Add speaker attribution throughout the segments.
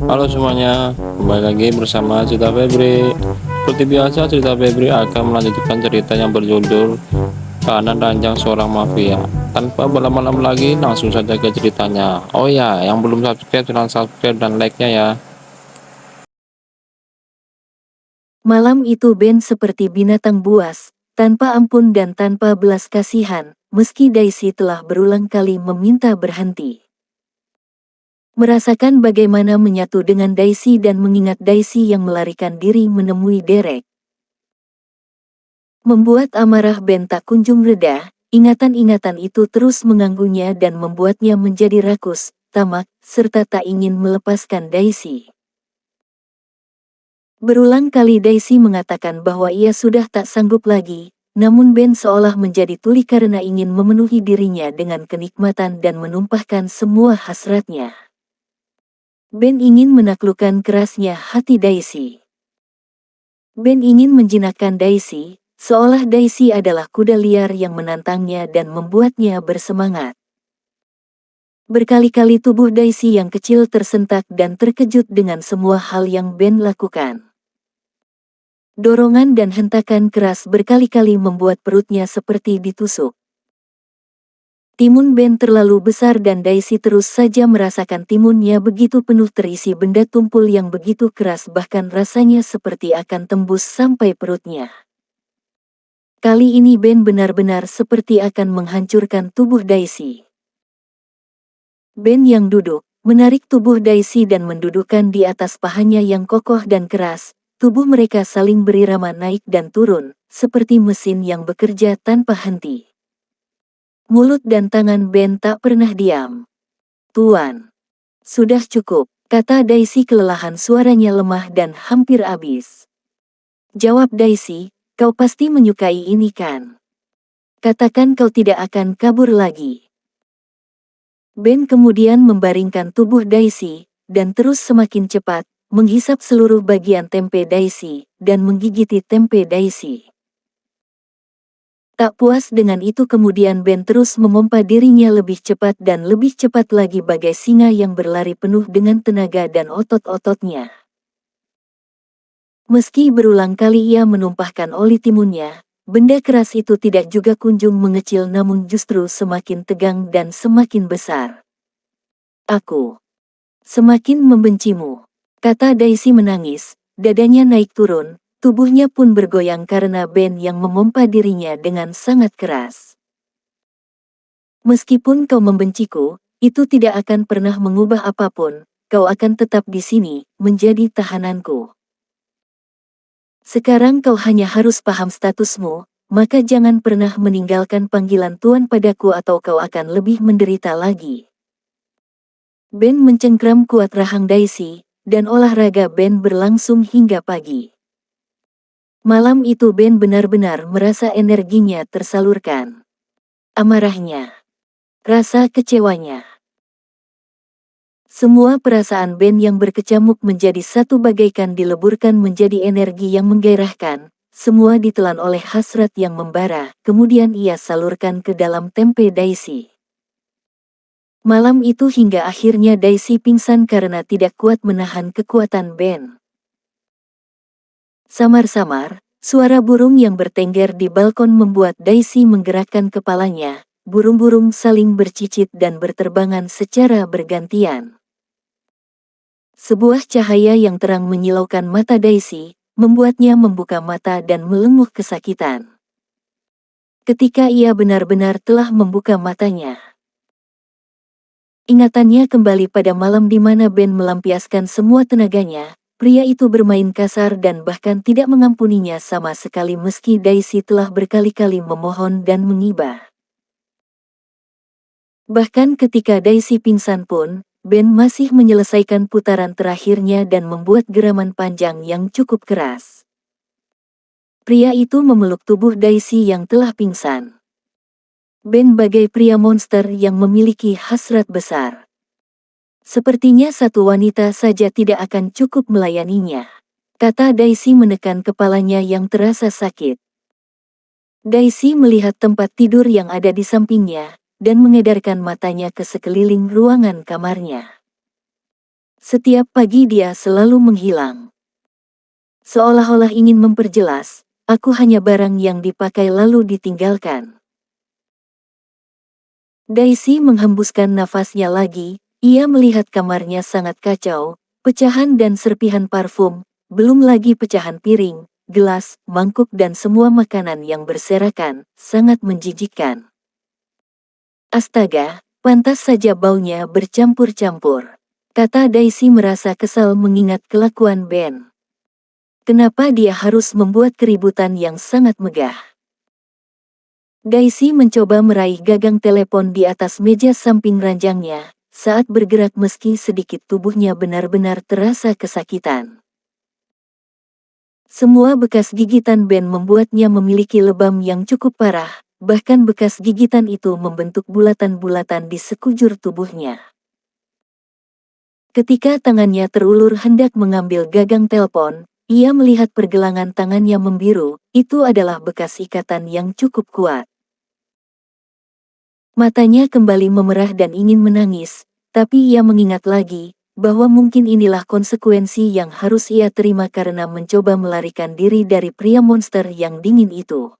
Speaker 1: Halo semuanya, kembali lagi bersama Cerita Febri. Seperti biasa, Cerita Febri akan melanjutkan cerita yang berjudul Kahanan Ranjang Seorang Mafia. Tanpa berlama-lama lagi, langsung saja ke ceritanya. Oh ya, yang belum subscribe, silahkan subscribe dan like-nya ya.
Speaker 2: Malam itu Ben seperti binatang buas, tanpa ampun dan tanpa belas kasihan, meski Daisy telah berulang kali meminta berhenti. Merasakan bagaimana menyatu dengan Daisy dan mengingat Daisy yang melarikan diri menemui Derek. Membuat amarah Ben tak kunjung reda, ingatan-ingatan itu terus mengganggunya dan membuatnya menjadi rakus, tamak, serta tak ingin melepaskan Daisy. Berulang kali Daisy mengatakan bahwa ia sudah tak sanggup lagi, namun Ben seolah menjadi tuli karena ingin memenuhi dirinya dengan kenikmatan dan menumpahkan semua hasratnya. Ben ingin menaklukkan kerasnya hati Daisy. Ben ingin menjinakkan Daisy, seolah Daisy adalah kuda liar yang menantangnya dan membuatnya bersemangat. Berkali-kali tubuh Daisy yang kecil tersentak dan terkejut dengan semua hal yang Ben lakukan. Dorongan dan hentakan keras berkali-kali membuat perutnya seperti ditusuk. Timun Ben terlalu besar dan Daisy terus saja merasakan timunnya begitu penuh terisi benda tumpul yang begitu keras bahkan rasanya seperti akan tembus sampai perutnya. Kali ini Ben benar-benar seperti akan menghancurkan tubuh Daisy. Ben yang duduk, menarik tubuh Daisy dan mendudukkan di atas pahanya yang kokoh dan keras. Tubuh mereka saling berirama naik dan turun, seperti mesin yang bekerja tanpa henti. Mulut dan tangan Ben tak pernah diam. "Tuan, sudah cukup," kata Daisy kelelahan, suaranya lemah dan hampir habis. "Jawab Daisy, kau pasti menyukai ini kan? Katakan kau tidak akan kabur lagi." Ben kemudian membaringkan tubuh Daisy, dan terus semakin cepat, menghisap seluruh bagian tempe Daisy, dan menggigiti tempe Daisy. Tak puas dengan itu kemudian Ben terus memompa dirinya lebih cepat dan lebih cepat lagi bagai singa yang berlari penuh dengan tenaga dan otot-ototnya. Meski berulang kali ia menumpahkan oli timunnya, benda keras itu tidak juga kunjung mengecil namun justru semakin tegang dan semakin besar. "Aku semakin membencimu," kata Daisy menangis, dadanya naik turun. Tubuhnya pun bergoyang karena Ben yang memompa dirinya dengan sangat keras. "Meskipun kau membenciku, itu tidak akan pernah mengubah apapun, kau akan tetap di sini, menjadi tahananku. Sekarang kau hanya harus paham statusmu, maka jangan pernah meninggalkan panggilan Tuan padaku atau kau akan lebih menderita lagi." Ben mencengkram kuat rahang Daisy, dan olahraga Ben berlangsung hingga pagi. Malam itu Ben benar-benar merasa energinya tersalurkan. Amarahnya, rasa kecewanya, semua perasaan Ben yang berkecamuk menjadi satu bagaikan dileburkan menjadi energi yang menggairahkan, semua ditelan oleh hasrat yang membara, kemudian ia salurkan ke dalam tempe Daisy. Malam itu hingga akhirnya Daisy pingsan karena tidak kuat menahan kekuatan Ben. Samar-samar, suara burung yang bertengger di balkon membuat Daisy menggerakkan kepalanya. Burung-burung saling bercicit dan berterbangan secara bergantian. Sebuah cahaya yang terang menyilaukan mata Daisy, membuatnya membuka mata dan melenguh kesakitan. Ketika ia benar-benar telah membuka matanya, ingatannya kembali pada malam di mana Ben melampiaskan semua tenaganya. Pria itu bermain kasar dan bahkan tidak mengampuninya sama sekali meski Daisy telah berkali-kali memohon dan mengibah. Bahkan ketika Daisy pingsan pun, Ben masih menyelesaikan putaran terakhirnya dan membuat geraman panjang yang cukup keras. Pria itu memeluk tubuh Daisy yang telah pingsan. Ben bagai pria monster yang memiliki hasrat besar. "Sepertinya satu wanita saja tidak akan cukup melayaninya," kata Daisy menekan kepalanya yang terasa sakit. Daisy melihat tempat tidur yang ada di sampingnya, dan mengedarkan matanya ke sekeliling ruangan kamarnya. Setiap pagi dia selalu menghilang. Seolah-olah ingin memperjelas, aku hanya barang yang dipakai lalu ditinggalkan. Daisy menghembuskan nafasnya lagi, ia melihat kamarnya sangat kacau, pecahan dan serpihan parfum, belum lagi pecahan piring, gelas, mangkuk dan semua makanan yang berserakan, sangat menjijikkan. Astaga, pantas saja baunya bercampur-campur. Kata Daisy merasa kesal mengingat kelakuan Ben. Kenapa dia harus membuat keributan yang sangat megah? Daisy mencoba meraih gagang telepon di atas meja samping ranjangnya, saat bergerak meski sedikit tubuhnya benar-benar terasa kesakitan. Semua bekas gigitan Ben membuatnya memiliki lebam yang cukup parah, bahkan bekas gigitan itu membentuk bulatan-bulatan di sekujur tubuhnya. Ketika tangannya terulur hendak mengambil gagang telepon, ia melihat pergelangan tangannya membiru, itu adalah bekas ikatan yang cukup kuat. Matanya kembali memerah dan ingin menangis, tapi ia mengingat lagi, bahwa mungkin inilah konsekuensi yang harus ia terima karena mencoba melarikan diri dari pria monster yang dingin itu.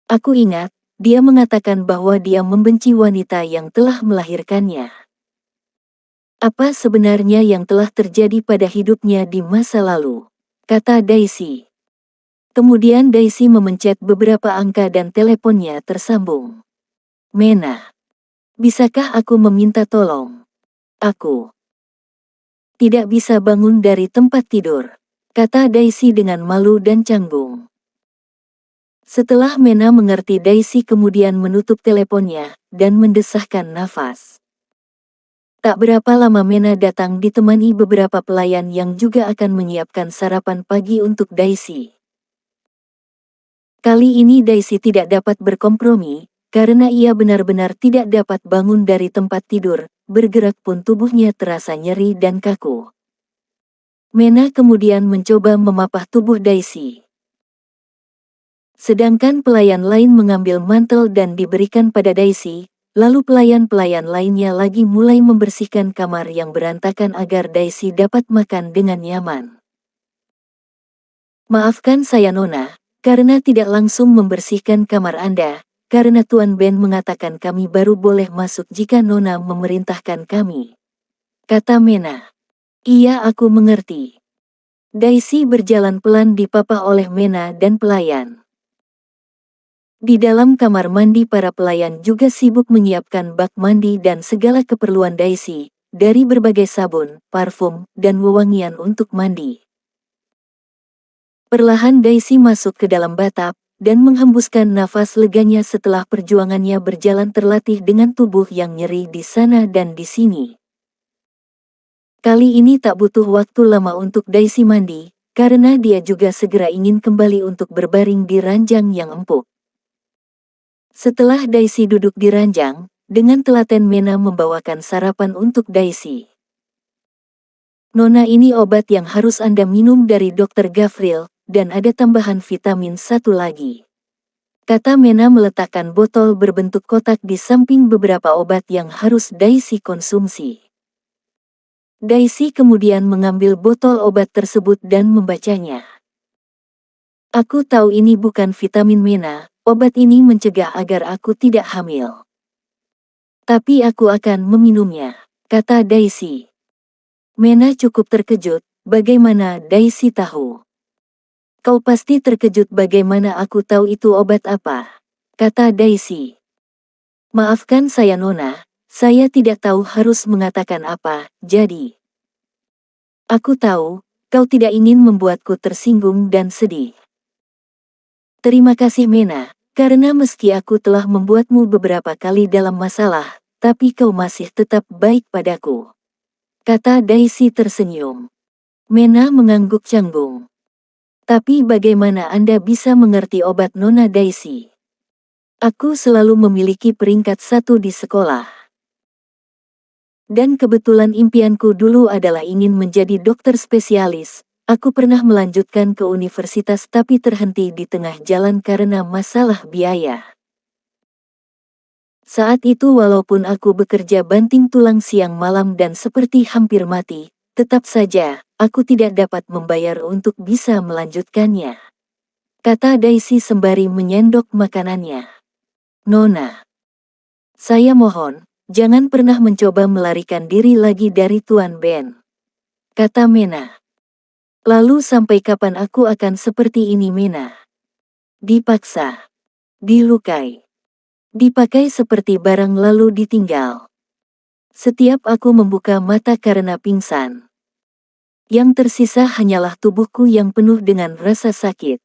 Speaker 2: Aku ingat, dia mengatakan bahwa dia membenci wanita yang telah melahirkannya. Apa sebenarnya yang telah terjadi pada hidupnya di masa lalu? Kata Daisy. Kemudian Daisy memencet beberapa angka dan teleponnya tersambung. Mena. Bisakah aku meminta tolong? Aku tidak bisa bangun dari tempat tidur, kata Daisy dengan malu dan canggung. Setelah Mena mengerti, Daisy kemudian menutup teleponnya dan mendesahkan nafas. Tak berapa lama Mena datang ditemani beberapa pelayan yang juga akan menyiapkan sarapan pagi untuk Daisy. Kali ini Daisy tidak dapat berkompromi, karena ia benar-benar tidak dapat bangun dari tempat tidur, bergerak pun tubuhnya terasa nyeri dan kaku. Mena kemudian mencoba memapah tubuh Daisy. Sedangkan pelayan lain mengambil mantel dan diberikan pada Daisy, lalu pelayan-pelayan lainnya lagi mulai membersihkan kamar yang berantakan agar Daisy dapat makan dengan nyaman. Maafkan saya Nona, karena tidak langsung membersihkan kamar Anda, karena Tuan Ben mengatakan kami baru boleh masuk jika Nona memerintahkan kami. Kata Mena. Iya, aku mengerti. Daisy berjalan pelan dipapah oleh Mena dan pelayan. Di dalam kamar mandi para pelayan juga sibuk menyiapkan bak mandi dan segala keperluan Daisy, dari berbagai sabun, parfum, dan wewangian untuk mandi. Perlahan Daisy masuk ke dalam bathtub, dan menghembuskan nafas leganya setelah perjuangannya berjalan terlatih dengan tubuh yang nyeri di sana dan di sini. Kali ini tak butuh waktu lama untuk Daisy mandi, karena dia juga segera ingin kembali untuk berbaring di ranjang yang empuk. Setelah Daisy duduk di ranjang, dengan telaten Mena membawakan sarapan untuk Daisy. Nona, ini obat yang harus Anda minum dari Dr. Gavril, dan ada tambahan vitamin satu lagi. Kata Mena meletakkan botol berbentuk kotak di samping beberapa obat yang harus Daisy konsumsi. Daisy kemudian mengambil botol obat tersebut dan membacanya. Aku tahu ini bukan vitamin Mena, obat ini mencegah agar aku tidak hamil. Tapi aku akan meminumnya, kata Daisy. Mena cukup terkejut, bagaimana Daisy tahu? Kau pasti terkejut bagaimana aku tahu itu obat apa, kata Daisy. Maafkan saya Nona, saya tidak tahu harus mengatakan apa, jadi. Aku tahu, kau tidak ingin membuatku tersinggung dan sedih. Terima kasih Mena, karena meski aku telah membuatmu beberapa kali dalam masalah, tapi kau masih tetap baik padaku. Kata Daisy tersenyum. Mena mengangguk canggung. Tapi bagaimana Anda bisa mengerti obat Nona Daisy? Aku selalu memiliki peringkat 1 di sekolah. Dan kebetulan impianku dulu adalah ingin menjadi dokter spesialis. Aku pernah melanjutkan ke universitas tapi terhenti di tengah jalan karena masalah biaya. Saat itu walaupun aku bekerja banting tulang siang malam dan seperti hampir mati, tetap saja, aku tidak dapat membayar untuk bisa melanjutkannya. Kata Daisy sembari menyendok makanannya. Nona, saya mohon, jangan pernah mencoba melarikan diri lagi dari Tuan Ben. Kata Mena. Lalu sampai kapan aku akan seperti ini Mena? Dipaksa. Dilukai. Dipakai seperti barang lalu ditinggal. Setiap aku membuka mata karena pingsan. Yang tersisa hanyalah tubuhku yang penuh dengan rasa sakit.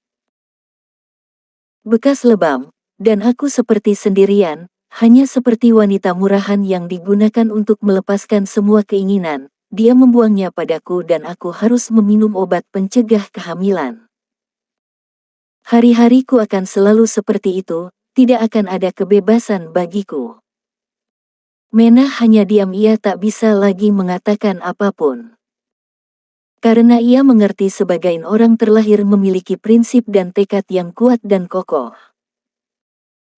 Speaker 2: Bekas lebam, dan aku seperti sendirian, hanya seperti wanita murahan yang digunakan untuk melepaskan semua keinginan. Dia membuangnya padaku dan aku harus meminum obat pencegah kehamilan. Hari-hariku akan selalu seperti itu, tidak akan ada kebebasan bagiku. Mena hanya diam, ia tak bisa lagi mengatakan apapun. Karena ia mengerti sebagai orang terlahir memiliki prinsip dan tekad yang kuat dan kokoh.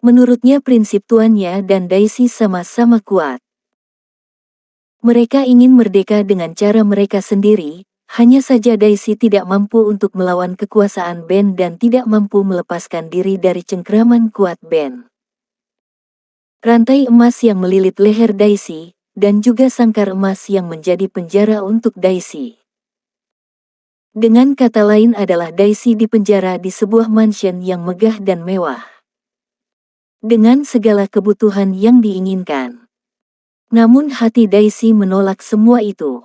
Speaker 2: Menurutnya prinsip tuannya dan Daisy sama-sama kuat. Mereka ingin merdeka dengan cara mereka sendiri, hanya saja Daisy tidak mampu untuk melawan kekuasaan Ben dan tidak mampu melepaskan diri dari cengkraman kuat Ben. Rantai emas yang melilit leher Daisy, dan juga sangkar emas yang menjadi penjara untuk Daisy. Dengan kata lain adalah Daisy dipenjara di sebuah mansion yang megah dan mewah. Dengan segala kebutuhan yang diinginkan. Namun hati Daisy menolak semua itu.